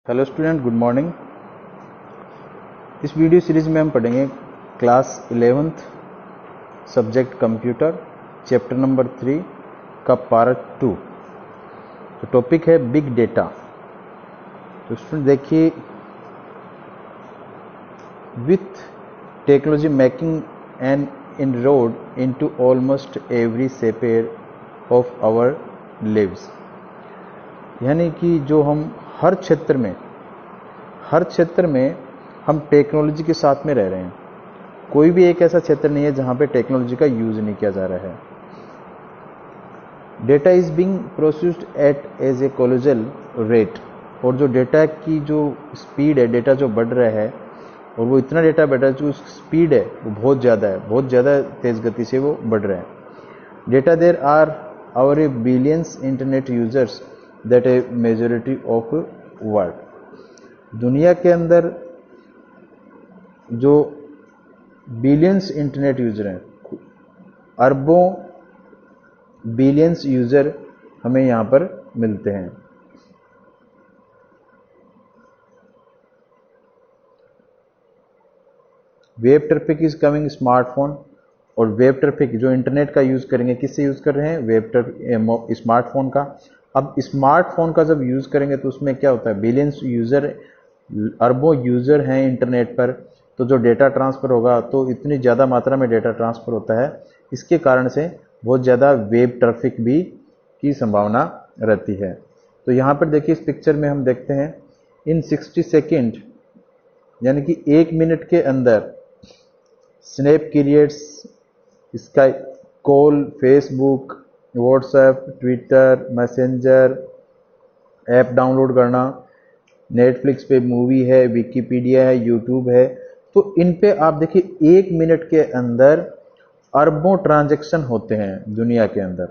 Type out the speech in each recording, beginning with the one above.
Hello student, good morning. इस video series में हम पढ़ेंगे class 11th subject computer chapter number 3 का पार्ट 2। तो टॉपिक है बिग डेटा। तो स्टूडेंट देखिए, with technology making an inroad into almost every sphere of our lives, यानी कि जो हम हर क्षेत्र में हम टेक्नोलॉजी के साथ में रह रहे हैं। कोई भी एक ऐसा क्षेत्र नहीं है जहां पे टेक्नोलॉजी का यूज नहीं किया जा रहा है। Data is being processed at age a colossal rate, और जो डेटा की जो स्पीड है, डेटा जो बढ़ रहा है, और वो इतना डेटा बढ़ रहा है जो स्पीड है वो बहुत ज़्यादा तेज़ गति से वो बढ़ रहा है। Data there are our billions internet users that a majority of world. दुनिया के अंदर जो बिलियंस इंटरनेट यूजर हैं, अरबों बिलियंस यूजर हमें यहां पर मिलते हैं। Web traffic is coming smartphone, और वेब ट्रैफिक जो इंटरनेट का यूज करेंगे, किससे यूज कर रहे हैं? वेब ट्रैफिक, स्मार्टफोन का। अब स्मार्टफोन का जब यूज करेंगे तो उसमें क्या होता है? बिलियंस यूजर, अरबों यूजर हैं इंटरनेट पर, तो जो डेटा ट्रांसफर होगा तो इतनी ज़्यादा मात्रा में डेटा ट्रांसफर होता है, इसके कारण से बहुत ज़्यादा वेब ट्रैफिक भी की संभावना रहती है। तो यहाँ पर देखिए, इस पिक्चर में हम देखते हैं इन 60 सेकेंड, यानी कि 1 मिनट के अंदर snap creates, sky call, Facebook, WhatsApp, Twitter, messenger app download करना, नेटफ्लिक्स पे मूवी है, विकीपीडिया है, यूट्यूब है, तो इन पे आप देखिए 1 मिनट के अंदर अरबों ट्रांजैक्शन होते हैं दुनिया के अंदर।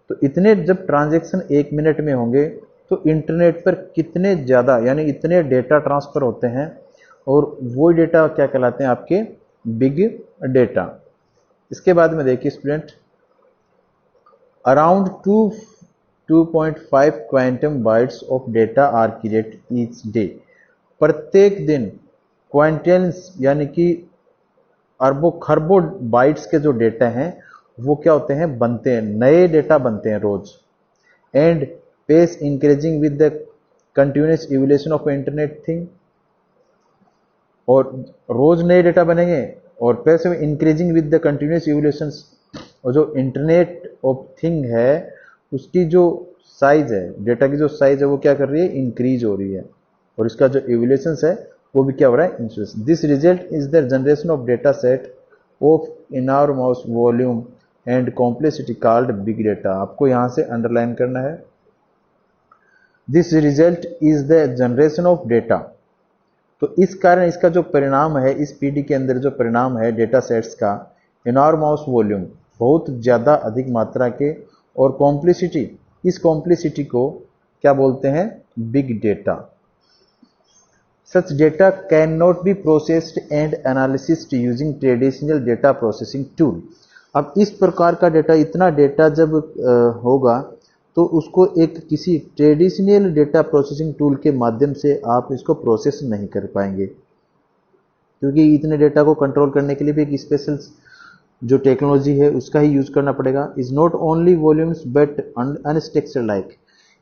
तो इतने जब ट्रांजैक्शन 1 मिनट में होंगे तो इंटरनेट पर कितने ज़्यादा, यानी इतने डेटा ट्रांसफ़र होते हैं, और वो डेटा क्या कहलाते हैं? आपके बिग डेटा। इसके बाद में देखिए student, around 2.5 quantum bytes of data are create each day. प्रत्येक दिन क्वांटल्स, यानी कि अरबों खरबों बाइट्स के जो डेटा हैं वो क्या होते हैं? बनते हैं, नए डेटा बनते हैं रोज। And pace increasing with the continuous evolution of internet thing, और रोज नए डेटा बनेंगे, और pace increasing with the continuous evolution, और जो इंटरनेट ऑफ थिंग है उसकी जो साइज है, डेटा की जो साइज है वो क्या कर रही है? इंक्रीज हो रही है, और इसका जो इवोल्यूशन है वो भी क्या हो रहा है? Increase. This result is the generation of data set of enormous volume and complexity called big data. आपको यहां से अंडरलाइन करना है, this result is the generation of data. तो इस कारण इसका जो परिणाम है, इस पीढ़ी के अंदर जो परिणाम है डेटा सेट्स का, इनॉर्मस वॉल्यूम, बहुत ज़्यादा अधिक मात्रा के, और कॉम्प्लेक्सिटी, इस कॉम्प्लेक्सिटी को क्या बोलते हैं? Big data. Such data can not be processed and analysed using traditional data processing tool. अब इस प्रकार का डेटा, इतना डेटा जब होगा तो उसको एक किसी ट्रेडिशनल डेटा प्रोसेसिंग टूल के माध्यम से आप इसको प्रोसेस नहीं कर पाएंगे, क्योंकि इतने डेटा को कंट्रोल करने के लिए भी एक स्पेशल जो टेक्नोलॉजी है उसका ही यूज करना पड़ेगा। Is not only volumes but unstructured like.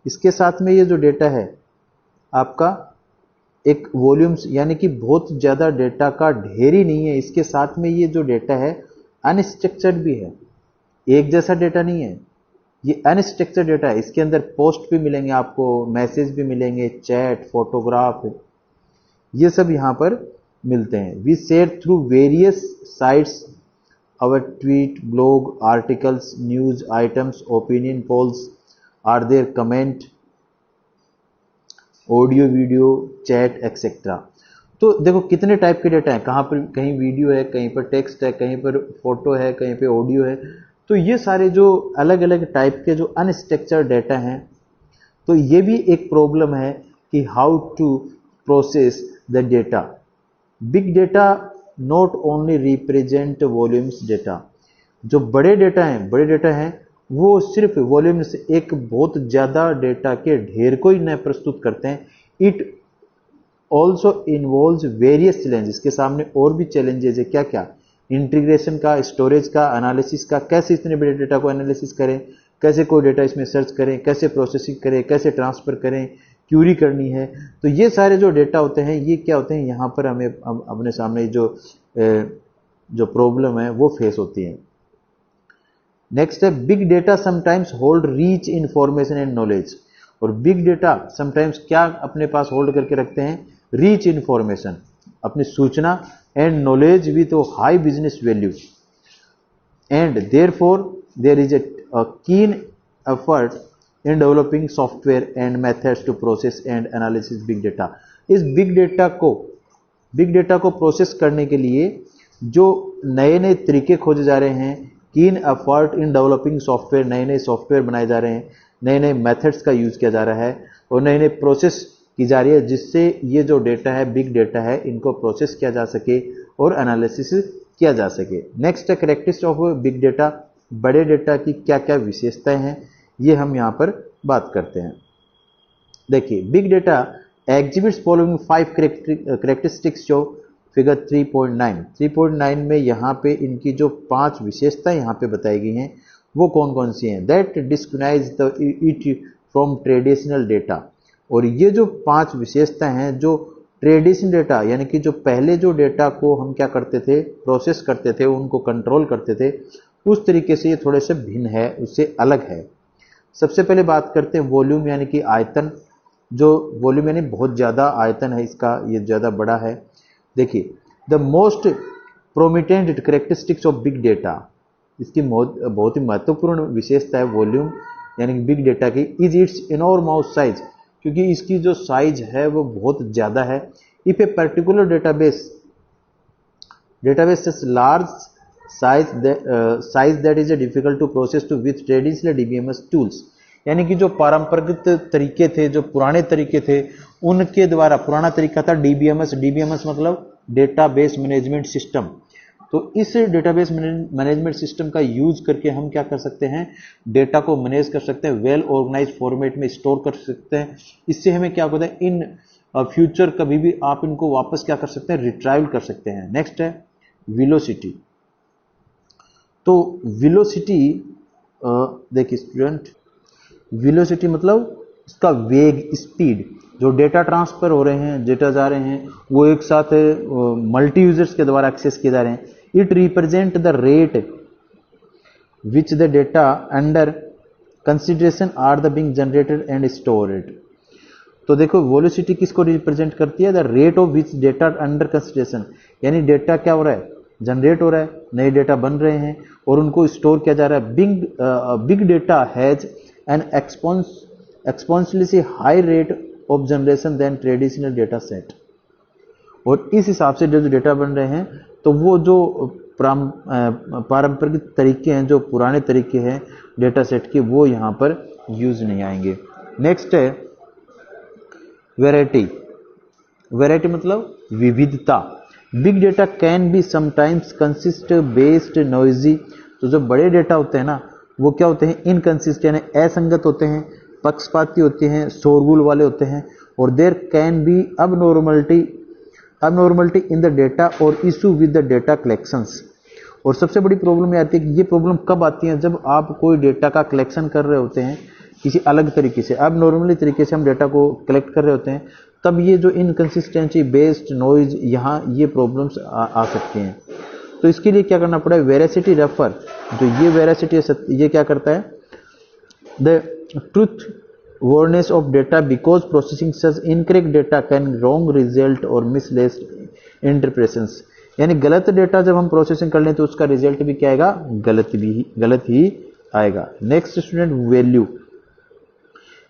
इसके साथ में ये जो डेटा है आपका एक वॉल्यूम्स, यानी कि बहुत ज़्यादा डेटा का ढेर ही नहीं है, इसके साथ में ये जो डेटा है अनस्ट्रक्चर्ड भी है, एक जैसा डेटा नहीं है, ये अनस्ट्रक्चर्ड डेटा है। इसके अंदर पोस्ट भी मिलेंगे आपको, मैसेज भी मिलेंगे, चैट, फोटोग्राफ, ये सब यहाँ पर मिलते हैं। We share through various sites our tweet, blog, articles, news items, opinion polls are there, comment, audio, video, chat etcetera. तो देखो कितने टाइप के डेटा हैं, कहाँ पर कहीं वीडियो है, कहीं पर टेक्स्ट है, कहीं पर फोटो है, कहीं पे ऑडियो है। तो ये सारे जो अलग अलग टाइप के जो अनस्ट्रक्चर्ड डेटा हैं, तो ये भी एक प्रॉब्लम है कि how to process the data. Big data not only represent volumes data. जो बड़े डेटा हैं वो सिर्फ वॉल्यूम से एक बहुत ज़्यादा डेटा के ढेर को ही न प्रस्तुत करते हैं। It also involves various challenges, के सामने और भी चैलेंजेस है। क्या क्या? इंटीग्रेशन का, स्टोरेज का, एनालिसिस का, कैसे इतने बड़े डेटा को एनालिसिस करें, कैसे कोई डेटा इसमें सर्च करें, कैसे प्रोसेसिंग करें, कैसे ट्रांसफर करें, क्यूरी करनी है। तो ये सारे जो डेटा होते हैं ये क्या होते हैं, यहाँ पर हमें अपने सामने जो प्रॉब्लम है वो फेस होती है। नेक्स्ट है big data sometimes hold reach information and knowledge. और बिग डेटा समटाइम्स क्या अपने पास होल्ड करके रखते हैं? रीच इंफॉर्मेशन, अपनी सूचना, and knowledge with high business value, and therefore there is a keen effort in developing software and methods to process and analysis big data। इस big data को process करने के लिए जो नए नए तरीके खोजे जा रहे हैं, कीन एफर्ट इन डेवलपिंग सॉफ्टवेयर, नए नए सॉफ्टवेयर बनाए जा रहे हैं, नए नए मेथड्स का यूज किया जा रहा है और नए नए प्रोसेस की जा रही है, जिससे ये जो डेटा है, बिग डेटा है, इनको प्रोसेस किया जा सके और एनालिसिस किया जा सके। नेक्स्ट है कैरेक्टरिस्टिक्स ऑफ बिग डेटा। बड़े डेटा की क्या क्या विशेषताएं हैं ये हम यहाँ पर बात करते हैं। देखिए, big data exhibits following 5 characteristics जो फिगर 3.9 में यहाँ पे इनकी जो 5 विशेषताएं यहाँ पे बताई गई हैं वो कौन कौन सी हैं? That discriminates the it from traditional data. और ये जो 5 विशेषताएं हैं जो ट्रेडिशनल डेटा यानी कि जो पहले जो डेटा को हम क्या करते थे, प्रोसेस करते थे, उनको कंट्रोल करते थे, उस तरीके से ये थोड़े से भिन्न है, उससे अलग है। सबसे पहले बात करते हैं वॉल्यूम यानी कि आयतन। जो वॉल्यूम यानी बहुत ज़्यादा आयतन है इसका, ये ज़्यादा बड़ा है। देखिए, the most prominent characteristics of big data, इसकी बहुत ही महत्वपूर्ण विशेषता है वॉल्यूम यानी कि बिग डेटा की, इज इट्स इनॉर्मस साइज, क्योंकि इसकी जो साइज है वो बहुत ज़्यादा है। If a particular database such large size that is difficult to process to with traditional DBMS tools, यानी कि जो पारंपरिक तरीके थे, जो पुराने तरीके थे, उनके द्वारा, पुराना तरीका था DBMS मतलब डेटाबेस मैनेजमेंट सिस्टम। तो इस डेटाबेस मैनेजमेंट सिस्टम का यूज करके हम क्या कर सकते हैं, डेटा को मैनेज कर सकते हैं, वेल ऑर्गेनाइज फॉर्मेट में स्टोर कर सकते हैं। इससे हमें क्या होता है, इन फ्यूचर कभी भी आप इनको वापस क्या कर सकते हैं, रिट्राइव कर सकते हैं। नेक्स्ट है वेलोसिटी। तो वेलोसिटी, देखिए स्टूडेंट, वेलोसिटी मतलब इसका वेग, स्पीड, जो डेटा ट्रांसफर हो रहे हैं, डेटा जा रहे हैं, वो एक साथ मल्टी यूजर्स के द्वारा एक्सेस किए जा रहे हैं। It represent the rate which the data under consideration are the being generated and stored. तो देखो, वेलोसिटी किसको रिप्रेजेंट करती है? The rate of which data under consideration, यानी डेटा क्या हो रहा है, जनरेट हो रहा है, नए डेटा बन रहे हैं और उनको स्टोर किया जा रहा है। Big data has an exponentially high rate of generation then traditional data set. और इस हिसाब से जो डेटा बन रहे हैं, तो वो जो पारंपरिक तरीके हैं, जो पुराने तरीके हैं डेटा सेट के, वो यहाँ पर यूज नहीं आएंगे। नेक्स्ट है वैरायटी। वैरायटी मतलब विविधता। Big data can be sometimes consist based noisy. तो जो बड़े डेटा होते हैं ना, वो क्या होते हैं, इनकंसिस्ट यानी असंगत होते हैं, पक्षपाती होते हैं, शोरगुल वाले होते हैं। और there can be abnormality in the data और issue with the data collections. और सबसे बड़ी प्रॉब्लम ये आती है कि ये प्रॉब्लम कब आती है, जब आप कोई डेटा का कलेक्शन कर रहे होते हैं किसी अलग तरीके से, abnormally तरीके से हम डेटा को कलेक्ट कर रहे होते हैं, तब ये जो इनकंसिस्टेंसी, बेस्ड नॉइज, यहाँ ये प्रॉब्लम्स आ सकती हैं। तो इसके लिए क्या करना पड़ेगा, वेरासिटी रेफर। जो ये वेरासिटी है, ये क्या करता है, the truth worthiness of data because processing such incorrect data can wrong result और मिसलेस्ड इंटरप्रेशंस। यानी गलत डेटा जब हम प्रोसेसिंग कर लें तो उसका रिजल्ट भी क्या आएगा, गलत ही आएगा। Next student, value.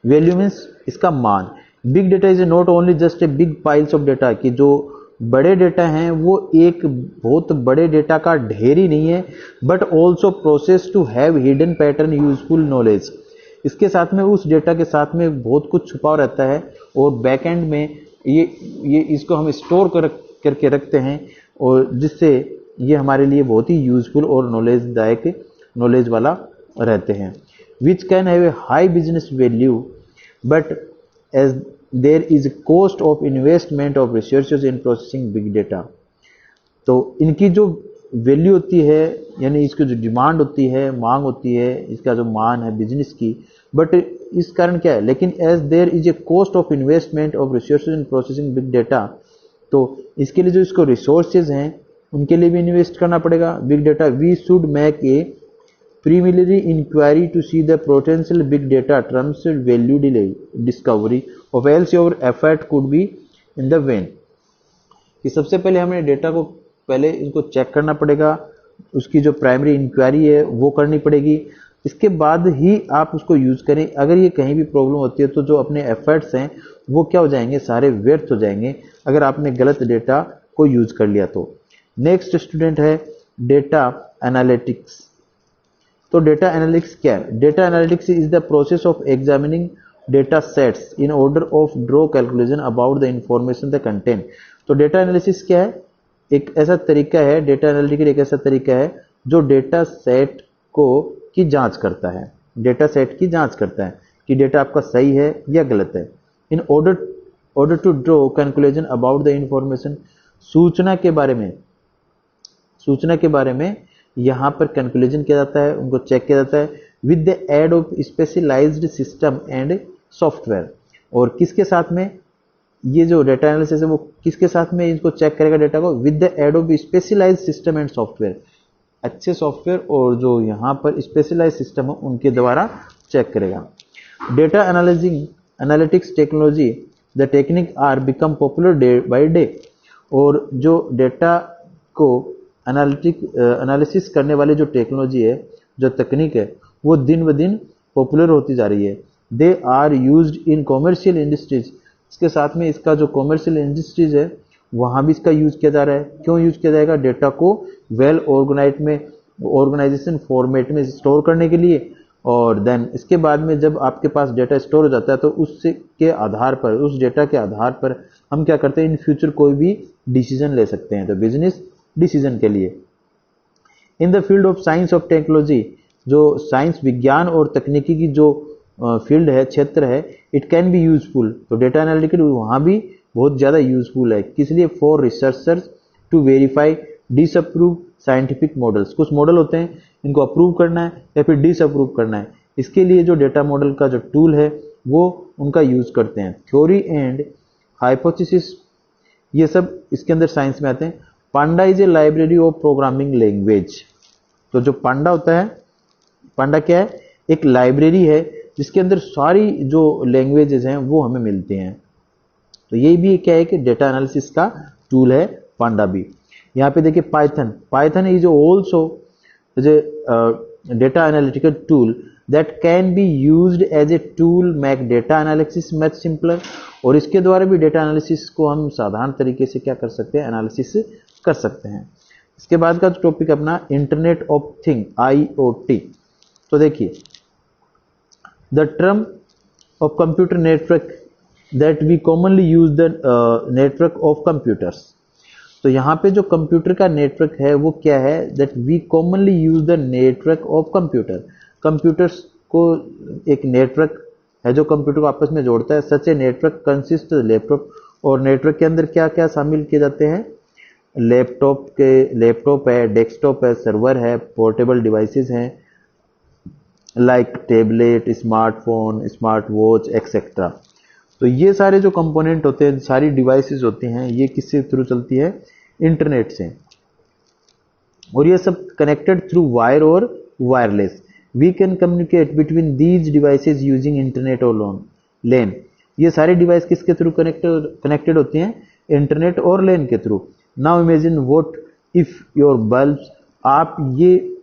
Value means इसका मान। Big data is not only just a big piles of data, कि जो बड़े डेटा हैं वो एक बहुत बड़े डेटा का ढेर ही नहीं है, but also process to have hidden pattern useful knowledge. इसके साथ में उस डेटा के साथ में बहुत कुछ छुपा रहता है और बैकएंड में ये इसको हम स्टोर करके रखते हैं, और जिससे ये हमारे लिए बहुत ही यूजफुल और नॉलेज वाला रहते हैं। Which can have a high business value but there is cost of investment of resources in processing big data. तो इनकी जो वैल्यू होती है, यानी इसकी जो डिमांड होती है, मांग होती है, इसका जो मान है बिजनेस की, बट इस कारण क्या है, लेकिन as there is a cost of investment of resources in processing big data, तो इसके लिए जो इसको रिसोर्सेज हैं उनके लिए भी इन्वेस्ट करना पड़ेगा big data. We should make a preliminary inquiry to see the potential big data terms value discovery of else your effort could be in the vain। कि सबसे पहले हमें डेटा को पहले इनको चेक करना पड़ेगा, उसकी जो प्राइमरी इंक्वायरी है वो करनी पड़ेगी, इसके बाद ही आप उसको यूज करें। अगर ये कहीं भी प्रॉब्लम होती है तो जो अपने एफर्ट्स हैं वो क्या हो जाएंगे, सारे व्यर्थ हो जाएंगे अगर आपने गलत डेटा को यूज कर लिया तो। नेक्स्ट स्टूडेंट है डेटा एनालिटिक्स। तो डेटा एनालिटिक्स क्या है? Data analytics is the process of examining data sets in order of draw calculation about the information the content. तो डेटा एनालिसिस क्या है? एक ऐसा तरीका है, डेटा एनालिटिक्स एक ऐसा तरीका है जो डेटा सेट को की जांच करता है, डेटा सेट की जांच करता है कि डेटा आपका सही है या गलत है। In order to draw calculation about the information, सूचना के बारे में यहाँ पर कैलकुलेशन किया जाता है, उनको चेक किया जाता है with the aid of specialized system and software. और किसके साथ में ये जो डेटा एनालिसिस है वो किसके साथ में इनको चेक करेगा डेटा को? With the aid of specialized system and software, अच्छे सॉफ्टवेयर और जो यहाँ पर स्पेशलाइज्ड सिस्टम है उनके द्वारा चेक करेगा। Data analytics technology the technique are become popular day by day. और जो डेटा को एनालिसिस करने वाली जो टेक्नोलॉजी है, जो तकनीक है, वो दिन ब दिन पॉपुलर होती जा रही है। They are used in commercial industries, इसके साथ में इसका जो कॉमर्शियल इंडस्ट्रीज है वहाँ भी इसका यूज किया जा रहा है। क्यों यूज किया जाएगा? डेटा को वेल ऑर्गेनाइजेशन फॉर्मेट में स्टोर करने के लिए। और देन इसके बाद में जब आपके पास डेटा स्टोर हो जाता है तो उसके आधार पर, उस डेटा के आधार पर हम क्या करते हैं, इन फ्यूचर कोई भी डिसीजन ले सकते हैं, तो बिजनेस डिसीजन के लिए। In the field of science of technology, जो साइंस विज्ञान और तकनीकी की जो फील्ड है, क्षेत्र है, इट कैन बी यूजफुल। तो डेटा एनालिटिक्स वहाँ भी बहुत ज़्यादा यूजफुल है। किस लिए? For researchers to verify disapprove scientific models. कुछ मॉडल होते हैं, इनको अप्रूव करना है या फिर डिसअप्रूव करना है, इसके लिए जो डेटा मॉडल का जो टूल है वो उनका यूज करते हैं। थ्योरी एंड हाइपोथेसिस, ये सब इसके अंदर साइंस में आते हैं। Panda is a library of programming language. तो जो पांडा होता है, पांडा क्या है? एक लाइब्रेरी है जिसके अंदर सारी जो लैंग्वेजेस हैं वो हमें मिलती हैं। तो ये भी क्या है कि डेटा एनालिसिस का टूल है पांडा भी। यहाँ पे देखिए Python is also data analytical tool that can be used as a tool make data analysis much simpler. और इसके द्वारा भी डेटा एनालिसिस को हम साधारण तरीके से क्या कर सकते हैं, एनालिसिस कर सकते हैं। इसके बाद का टॉपिक अपना इंटरनेट ऑफ थिंग, IoT। तो देखिए the term of computer network that we commonly use the network of computers. तो यहाँ पे जो कंप्यूटर का नेटवर्क है वो क्या है? That we commonly use the network of computer. Computers को एक नेटवर्क है जो कंप्यूटर को आपस में जोड़ता है। सच ए नेटवर्क कंसिस्ट लैपटॉप। और नेटवर्क के अंदर क्या क्या शामिल किए जाते हैं? लैपटॉप है, डेस्कटॉप है, सर्वर है, पोर्टेबल डिवाइसेस हैं like tablet, smartphone, smart watch etcetera. तो ये सारे जो कंपोनेंट होते हैं, सारी डिवाइसेस होती हैं, ये किससे थ्रू चलती है? इंटरनेट से। और ये सब कनेक्टेड थ्रू वायर और wireless. We can communicate between these devices using internet और लैन। ये सारी डिवाइस किसके थ्रू कनेक्टेड होती हैं? इंटरनेट और लैन के through. Now imagine what if your bulbs, आप ये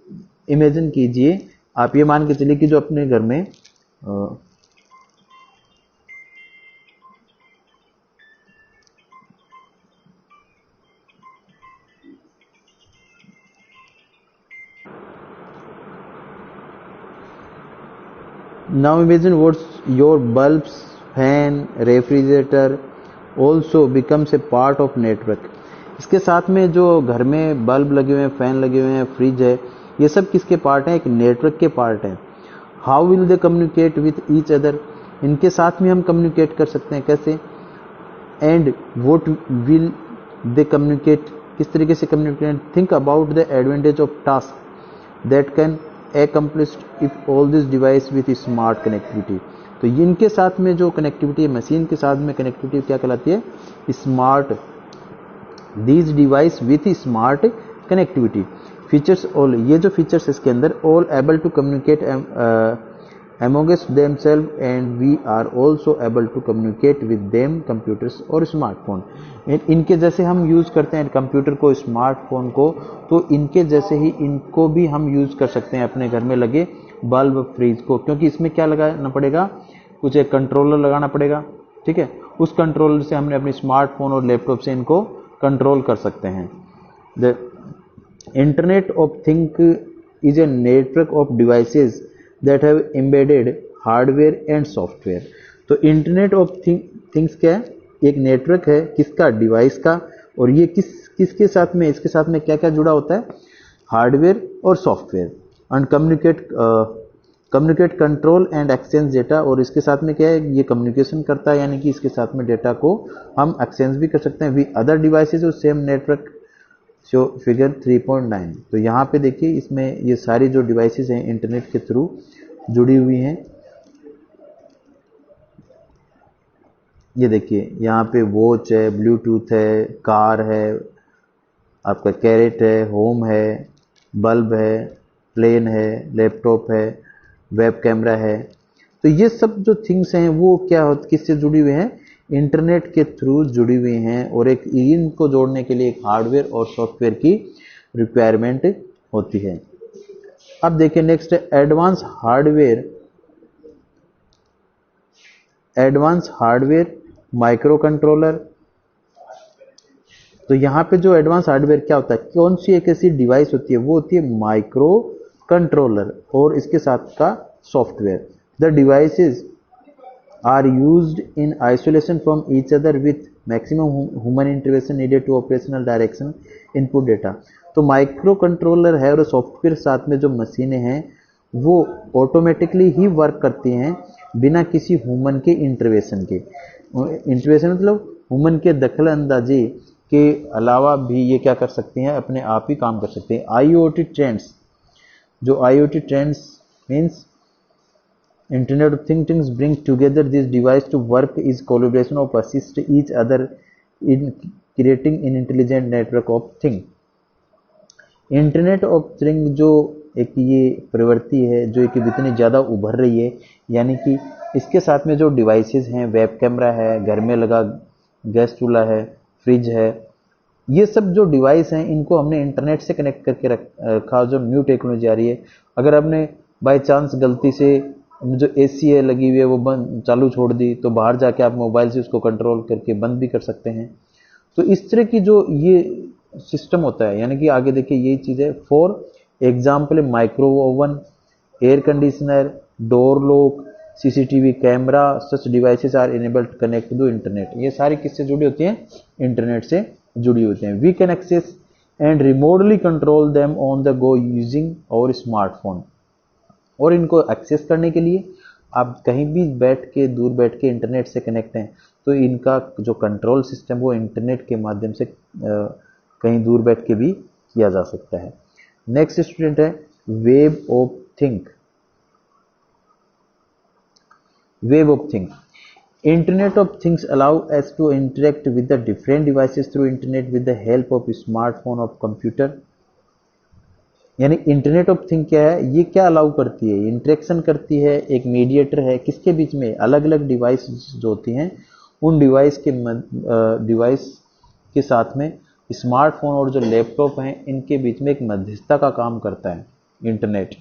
इमेजिन कीजिए, आप ये मान के चलिए कि जो अपने घर में Now imagine what your bulbs, fan, refrigerator also becomes a part of network। इसके साथ में जो घर में बल्ब लगे हुए हैं, फैन लगे हुए हैं, फ्रिज है, ये सब किसके पार्ट हैं? एक नेटवर्क के पार्ट हैं। How will they communicate with each other? इनके साथ में हम कम्युनिकेट कर सकते हैं। कैसे? And what will they communicate, किस तरीके से communicate? Think about the advantage of task that can accomplished if all this device with smart connectivity। तो इनके साथ में जो कनेक्टिविटी है, मशीन के साथ में कनेक्टिविटी क्या कहलाती है? Smart. These device with smart connectivity features all, ये जो फीचर्स इसके अंदर, all able to communicate amongst themselves and we are also able to communicate with them, computers और स्मार्टफोन। इनके जैसे हम यूज करते हैं कंप्यूटर को, स्मार्टफोन को, तो इनके जैसे ही इनको भी हम यूज कर सकते हैं अपने घर में लगे बल्ब, फ्रिज को, क्योंकि इसमें क्या लगाना पड़ेगा? कुछ एक कंट्रोलर लगाना पड़ेगा, ठीक है। उस कंट्रोलर से हमने अपने स्मार्टफोन और लैपटॉप से इनको कंट्रोल कर सकते हैं। The internet of thing is a network of devices that have embedded hardware and software। तो इंटरनेट ऑफ थिंग्स क्या है? एक नेटवर्क है, किसका? डिवाइस का। और ये किसके साथ में, इसके साथ में क्या क्या जुड़ा होता है? हार्डवेयर और software. And communicate control and exchange data, और इसके साथ में क्या है? ये कम्युनिकेशन करता है, यानी कि इसके साथ में डेटा को हम एक्सचेंज भी कर सकते हैं विद अदर डिवाइसेज और सेम नेटवर्क। So figure 3.9। तो यहाँ पे देखिए, इसमें ये सारी जो डिवाइसेस हैं इंटरनेट के थ्रू जुड़ी हुई हैं। ये देखिए यहाँ पे वॉच है, ब्लूटूथ है, कार है, आपका कैरेट है, होम है, बल्ब है, प्लेन है, लैपटॉप है, वेब कैमरा है। तो ये सब जो थिंग्स हैं वो क्या किससे जुड़ी हुई हैं? इंटरनेट के थ्रू जुड़ी हुई हैं, और एक इनको जोड़ने के लिए एक हार्डवेयर और सॉफ्टवेयर की रिक्वायरमेंट होती है। अब देखिए नेक्स्ट है एडवांस हार्डवेयर माइक्रो कंट्रोलर। तो यहाँ पे जो एडवांस हार्डवेयर क्या होता है? कौन सी एक ऐसी डिवाइस होती है? वो होती है माइक्रो कंट्रोलर और इसके साथ का software. The devices are used in isolation from each other with maximum human intervention needed to operational direction input data। तो माइक्रो कंट्रोलर है और सॉफ्टवेयर साथ में जो मशीनें हैं वो ऑटोमेटिकली ही वर्क करती हैं बिना किसी ह्यूमन के इंटरवेंशन के। इंटरवेंशन मतलब ह्यूमन के दखल अंदाजी के अलावा भी ये क्या कर सकती हैं? अपने आप ही काम कर सकते हैं। IoT ट्रेंड्स, जो IoT trends means Internet of Things bring together this device to work is collaboration of assist each other in creating an intelligent network of thing। Internet of thing जो एक ये प्रवृत्ति है जो एक इतनी ज़्यादा उभर रही है, यानी कि इसके साथ में जो डिवाइसेस हैं, वेब कैमरा है, घर में लगा गैस चूल्हा है, फ्रिज है, ये सब जो डिवाइस हैं इनको हमने इंटरनेट से कनेक्ट करके रखा। जो न्यू टेक्नोलॉजी आ रही है, अगर हमने बाई चांस गलती से जो AC है लगी हुई है वो बंद चालू छोड़ दी, तो बाहर जाके आप मोबाइल से उसको कंट्रोल करके बंद भी कर सकते हैं। तो इस तरह की जो ये सिस्टम होता है, यानी कि आगे देखिए यही चीज़ है। For example micro oven, air conditioner, door lock, CCTV camera, such devices are enabled to connect to internet. ये सारी किससे जुड़ी होती हैं? इंटरनेट से जुड़ी होती हैं। We can access and remotely control them on the go using और स्मार्टफोन। और इनको एक्सेस करने के लिए आप कहीं भी बैठ के, दूर बैठ के इंटरनेट से कनेक्ट हैं, तो इनका जो कंट्रोल सिस्टम वो इंटरनेट के माध्यम से कहीं दूर बैठ के भी किया जा सकता है। नेक्स्ट स्टूडेंट है web of thing. Web of thing, internet of things allow us to interact with the different devices through internet with the help of smartphone of computer. यानी इंटरनेट ऑफ थिंग क्या है? ये क्या allow करती है? Interaction करती है, एक मीडिएटर है किसके बीच में? अलग अलग डिवाइस जो होती हैं उन डिवाइस के साथ में स्मार्टफोन और जो लैपटॉप हैं इनके बीच में एक मध्यस्थता का काम करता है इंटरनेट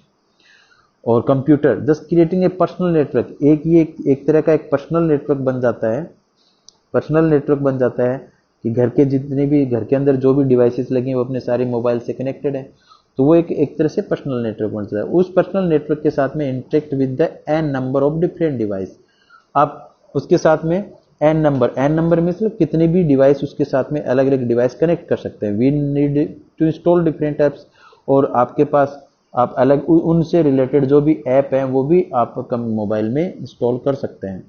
और computer, just creating a personal network. एक तरह का एक पर्सनल नेटवर्क बन जाता है। पर्सनल नेटवर्क बन जाता है कि घर के जितने भी, घर के अंदर जो भी डिवाइसेस लगी हैं वो अपने सारे मोबाइल से कनेक्टेड है, तो वो एक तरह से पर्सनल नेटवर्क बन जाता है। उस पर्सनल नेटवर्क के साथ में interact with the n number of different device. आप उसके साथ में n नंबर में सिर्फ कितने भी डिवाइस उसके साथ में अलग अलग डिवाइस कनेक्ट कर सकते हैं। We need to install different apps, और आपके पास आप अलग उनसे रिलेटेड जो भी ऐप हैं वो भी आप मोबाइल में इंस्टॉल कर सकते हैं।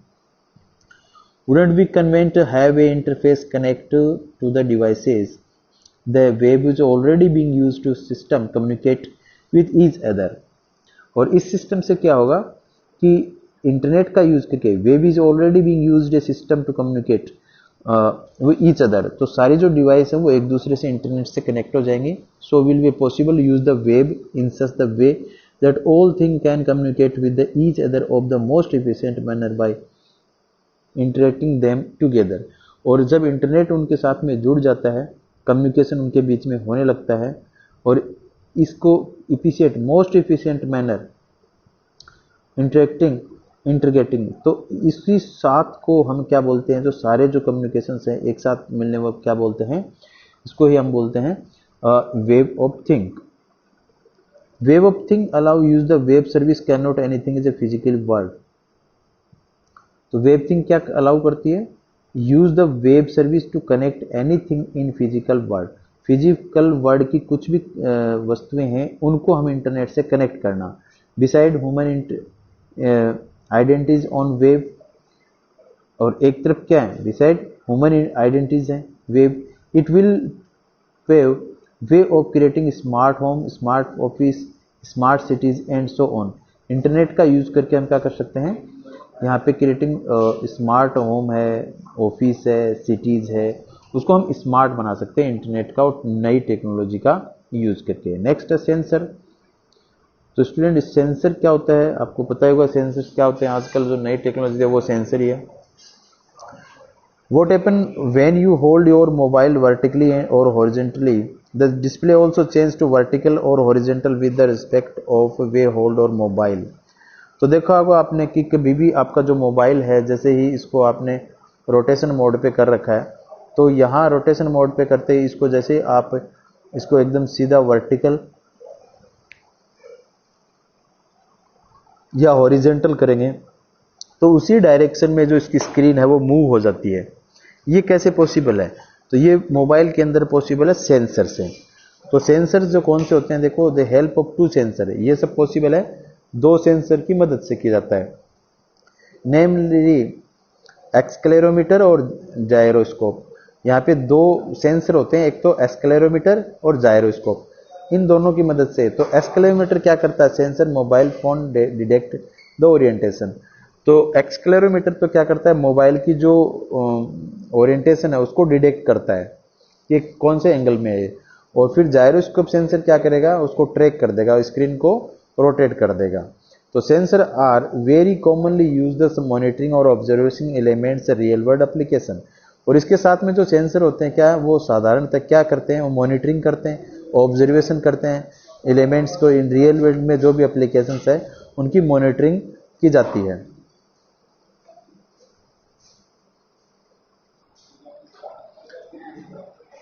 Wouldn't be convenient to have a interface connect to the devices? The web is already being used to system communicate with each other. और इस सिस्टम से क्या होगा कि इंटरनेट का यूज करके web is already being used a system to communicate with each other. तो सारी जो डिवाइस है वो एक दूसरे से इंटरनेट से कनेक्ट हो जाएंगे। So will be possible use the web in such the way that all thing can communicate with the each other of the most efficient manner by interacting them together. और जब internet उनके साथ में जुड़ जाता है, कम्युनिकेशन उनके बीच में होने लगता है और इसको इफिशिएंट मोस्ट एफिशिएंट मैनर इंटरगेटिंग, तो इसी साथ को हम क्या बोलते हैं, जो सारे जो कम्युनिकेशन है एक साथ मिलने वो क्या बोलते हैं, इसको ही हम बोलते हैं web of thing. Web of thing allow use the web service can not anything is a physical world. तो वेब थिंग क्या अलाउ करती है, use the web service to connect anything in physical world. Physical world की कुछ भी वस्तुएं हैं उनको हम इंटरनेट से कनेक्ट करना। Beside human identities on web, और एक तरफ क्या है, बिसाइड ह्यूमन आइडेंटिटीज है web, it will pave way of creating smart home, smart office, smart cities and so on. Internet का यूज करके हम क्या कर सकते हैं, यहाँ पे क्रिएटिंग स्मार्ट होम है, ऑफिस है, सिटीज है, उसको हम स्मार्ट बना सकते हैं इंटरनेट का और नई टेक्नोलॉजी का यूज करके। नेक्स्ट है सेंसर। तो स्टूडेंट सेंसर क्या होता है, आपको पता होगा सेंसर क्या होते हैं, आजकल जो नई टेक्नोलॉजी है वो सेंसर ही है। What happen when you hold your mobile vertically or horizontally? The display also change to vertical or horizontal with the respect of way hold or mobile. तो देखा होगा आपने कि कभी भी आपका जो मोबाइल है, जैसे ही इसको आपने रोटेशन मोड पे कर रखा है, तो यहाँ रोटेशन मोड पे करते ही इसको जैसे आप इसको एकदम सीधा वर्टिकल या हॉरिजेंटल करेंगे तो उसी डायरेक्शन में जो इसकी स्क्रीन है वो मूव हो जाती है। ये कैसे पॉसिबल है, तो ये मोबाइल के अंदर पॉसिबल है सेंसर से। तो सेंसर जो कौन से होते हैं, देखो द हेल्प ऑफ 2 सेंसर है, ये सब पॉसिबल है 2 सेंसर की मदद से किया जाता है, नेमली एक्सेलेरोमीटर और जायरोस्कोप। यहाँ पे 2 सेंसर होते हैं, एक तो एक्सेलेरोमीटर और जायरोस्कोप, इन दोनों की मदद से। तो एक्सेलेरोमीटर क्या करता है, sensor mobile phone detect the orientation. तो एक्सेलेरोमीटर तो क्या करता है, मोबाइल की जो ओरिएंटेशन है उसको डिटेक्ट करता है कि कौन से एंगल में है, और फिर जायरोस्कोप सेंसर क्या करेगा, उसको ट्रैक कर देगा, स्क्रीन को रोटेट कर देगा। तो sensor are very commonly use the monitoring और observation elements real world application. और इसके साथ में जो सेंसर होते हैं क्या, वो साधारणतः क्या करते हैं, वो मॉनिटरिंग करते हैं, ऑब्जर्वेशन करते हैं एलिमेंट्स को, इन रियल वर्ल्ड में जो भी एप्लीकेशंस है उनकी मॉनिटरिंग की जाती है।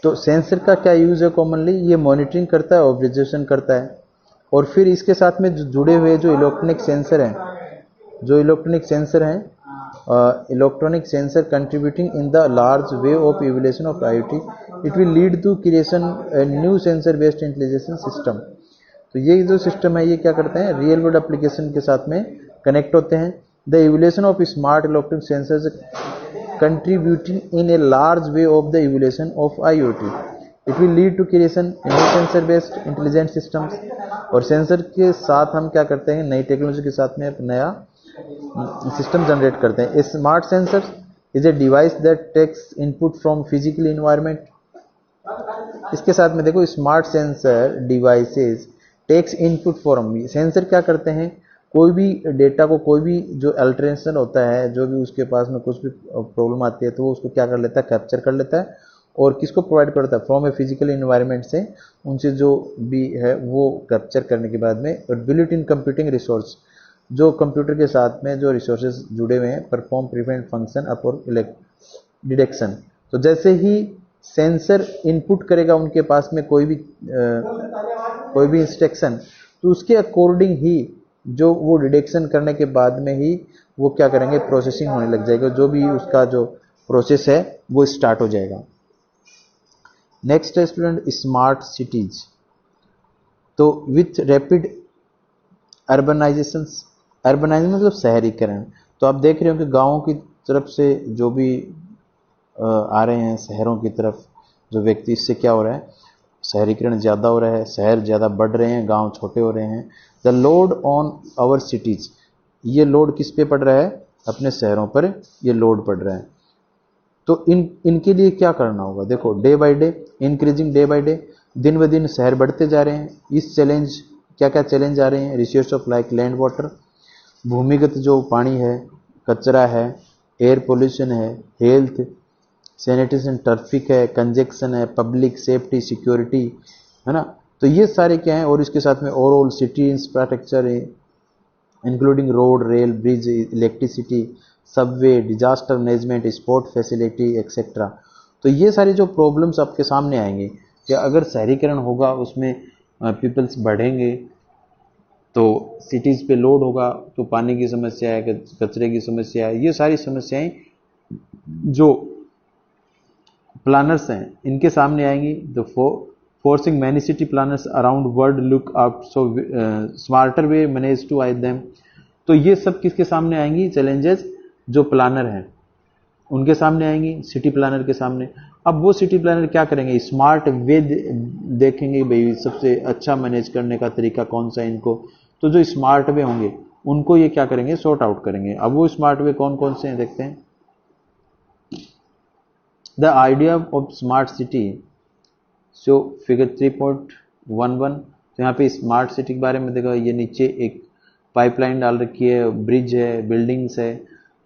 तो सेंसर का क्या यूज है कॉमनली, ये मॉनिटरिंग करता है, ऑब्जर्वेशन करता है, और फिर इसके साथ में जो जुड़े हुए जो इलेक्ट्रॉनिक सेंसर हैं, electronic sensor contributing in the large way of evolution of IoT, it will lead to creation new sensor based intelligence system. तो ये जो सिस्टम है ये क्या करते हैं, रियल वर्ल्ड एप्लीकेशन के साथ में कनेक्ट होते हैं। The evolution of smart electronic sensors contributing in a large way of the evolution of IoT. It will lead to creation new sensor based intelligent systems। और सेंसर के साथ हम क्या करते हैं, नई टेक्नोलॉजी के साथ में एक नया सिस्टम जनरेट करते हैं। Smart sensor is a device that takes input from physical environment. इसके साथ में देखो smart sensor devices takes input from, sensor क्या करते हैं, कोई भी डेटा को, कोई भी जो अल्टरेशन होता है, जो भी उसके पास में कुछ भी प्रॉब्लम आती है तो वो उसको क्या कर लेता है, कैप्चर कर लेता है, और किसको प्रोवाइड करता है, फ्रॉम ए फिजिकल इन्वायरमेंट से, उनसे जो भी है वो कैप्चर करने के बाद में, और बिल्ट इन कंप्यूटिंग रिसोर्स, जो कंप्यूटर के साथ में जो रिसोर्सेज जुड़े हुए हैं, परफॉर्म प्रिवेंट फंक्शन अप और डिटेक्शन। तो जैसे ही सेंसर इनपुट करेगा उनके पास में कोई भी इंस्ट्रक्शन, तो उसके अकॉर्डिंग ही जो वो डिटेक्शन करने के बाद में ही वो क्या करेंगे, प्रोसेसिंग होने लग जाएगा, जो भी उसका जो प्रोसेस है वो स्टार्ट हो जाएगा। नेक्स्ट है स्टूडेंट स्मार्ट सिटीज। तो विथ रैपिड अर्बनाइजेशन मतलब शहरीकरण। तो आप देख रहे हो कि गांवों की तरफ से जो भी आ रहे हैं शहरों की तरफ जो व्यक्ति, इससे क्या हो रहा है, शहरीकरण ज़्यादा हो रहा है, शहर ज़्यादा बढ़ रहे हैं, गांव छोटे हो रहे हैं। The load on our cities, ये लोड किस पे पड़ रहा है, अपने शहरों पर ये लोड पड़ रहा है। तो इनके लिए क्या करना होगा, देखो day by day increasing, day by day दिन ब दिन शहर बढ़ते जा रहे हैं। इस चैलेंज, क्या क्या चैलेंज आ रहे हैं, resource of like land water, भूमिगत जो पानी है, कचरा है, एयर पोल्यूशन है, हेल्थ, सैनिटेशन, ट्रैफिक है, कंजेक्शन है, पब्लिक सेफ्टी, सिक्योरिटी, है ना। तो ये सारे क्या हैं, और इसके साथ में ओवरऑल सिटी इंफ्रास्ट्रक्चर है, including road, rail, bridge, electricity, Subway, disaster management, sport facility etcetera. तो ये सारी जो प्रॉब्लम्स आपके सामने आएंगे कि अगर शहरीकरण होगा, उसमें पीपल्स बढ़ेंगे तो सिटीज़ पे लोड होगा, तो पानी की समस्या है, कचरे की समस्या है, ये सारी समस्याएं जो प्लानर्स हैं इनके सामने आएंगी। The forcing many city planners around world look up so smarter way manage to I them. तो ये सब किसके सामने आएंगी, चैलेंजेस जो प्लानर हैं उनके सामने आएंगी, सिटी प्लानर के सामने। अब वो सिटी प्लानर क्या करेंगे, स्मार्ट वे देखेंगे, भाई सबसे अच्छा मैनेज करने का तरीका कौन सा है इनको। तो जो स्मार्ट वे होंगे उनको ये क्या करेंगे, सॉर्ट आउट करेंगे। अब वो स्मार्ट वे कौन कौन से हैं देखते हैं। The idea of smart city, so figure 3.11। तो यहाँ पे स्मार्ट सिटी के बारे में देखो, ये नीचे एक पाइपलाइन डाल रखी है, ब्रिज है, बिल्डिंग्स है।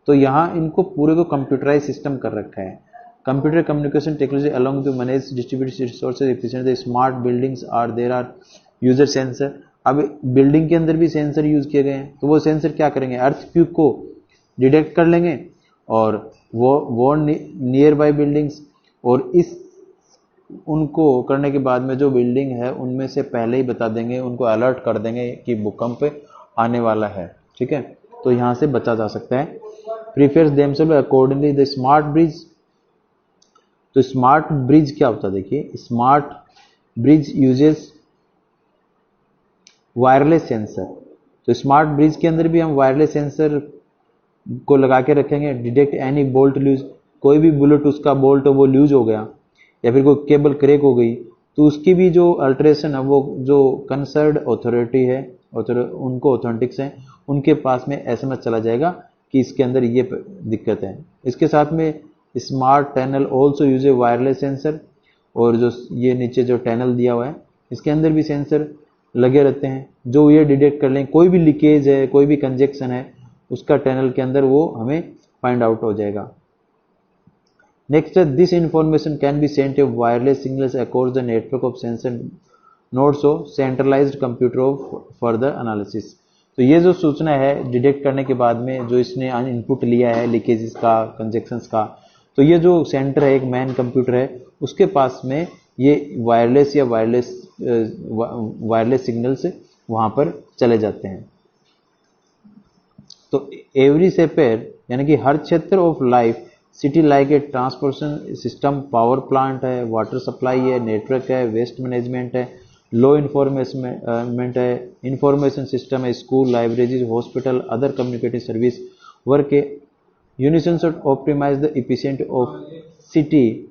तो यहाँ इनको पूरे को कंप्यूटराइज सिस्टम कर रखा है। Computer communication technology along to manage distributed resources efficiently, smart buildings are there are user sensor. अब बिल्डिंग के अंदर भी सेंसर यूज किए गए हैं, तो वो सेंसर क्या करेंगे, अर्थक्वेक को डिटेक्ट कर लेंगे और वो नियर बाय बिल्डिंग्स, और इस उनको करने के बाद में जो बिल्डिंग है उनमें से पहले ही बता देंगे, उनको अलर्ट कर देंगे कि भूकंप आने वाला है, ठीक है। तो यहाँ से बचा जा सकता है। Prepares themselves accordingly the smart bridge. तो स्मार्ट ब्रिज क्या होता है, देखिए smart bridge uses wireless sensor. तो स्मार्ट ब्रिज के अंदर भी हम वायरलेस सेंसर को लगा के रखेंगे। डिटेक्ट एनी बोल्ट लूज, कोई भी बुलेट उसका बोल्ट वो लूज हो गया या फिर कोई केबल क्रैक हो गई, तो उसकी भी जो अल्ट्रेशन है वो जो कंसर्न अथॉरिटी है, उनको ऑथेंटिक्स हैं, उनके पास में एसएमएस चला जाएगा कि इसके अंदर ये दिक्कत है। इसके साथ में स्मार्ट टनल ऑल्सो यूज ए वायरलेस सेंसर, और जो ये नीचे जो टनल दिया हुआ है इसके अंदर भी सेंसर लगे रहते हैं जो ये डिटेक्ट कर लें, कोई भी लीकेज है, कोई भी कंजेक्शन है, उसका टनल के अंदर वो हमें फाइंड आउट हो जाएगा। Next, this information can be sent a wireless signals across the network of sensor nodes of centralised computer of further analysis. तो ये जो सूचना है डिटेक्ट करने के बाद में जो इसने इनपुट लिया है लीकेजेस का, कंजेक्शंस का, तो ये जो सेंटर है, एक मैन कंप्यूटर है, उसके पास में ये वायरलेस या वायरलेस सिग्नल्स वहां पर चले जाते हैं। तो एवरी सेक्टर यानी कि हर क्षेत्र of life, city like a transportation system, power plant है, वाटर सप्लाई है, नेटवर्क है, वेस्ट मैनेजमेंट है, लो इन्फॉर्मेशन है, इंफॉर्मेशन सिस्टम है, school, libraries, hospital, other communicative service work है, unison should optimise the efficient of city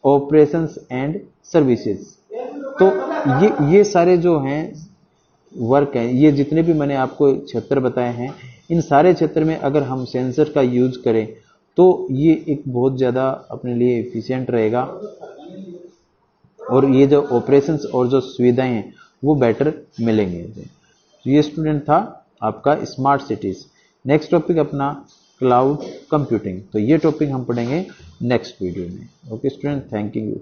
operations and services. तो ये सारे जो हैं वर्क हैं, ये जितने भी मैंने आपको क्षेत्र बताए हैं, इन सारे क्षेत्र में अगर हम सेंसर का यूज करें तो ये एक बहुत ज़्यादा अपने लिए एफिशिएंट रहेगा, और ये जो ऑपरेशंस और जो सुविधाएं हैं वो बेटर मिलेंगे। तो ये स्टूडेंट था आपका स्मार्ट सिटीज़। नेक्स्ट टॉपिक अपना क्लाउड कंप्यूटिंग, तो ये टॉपिक हम पढ़ेंगे नेक्स्ट वीडियो में। Okay student, thank you.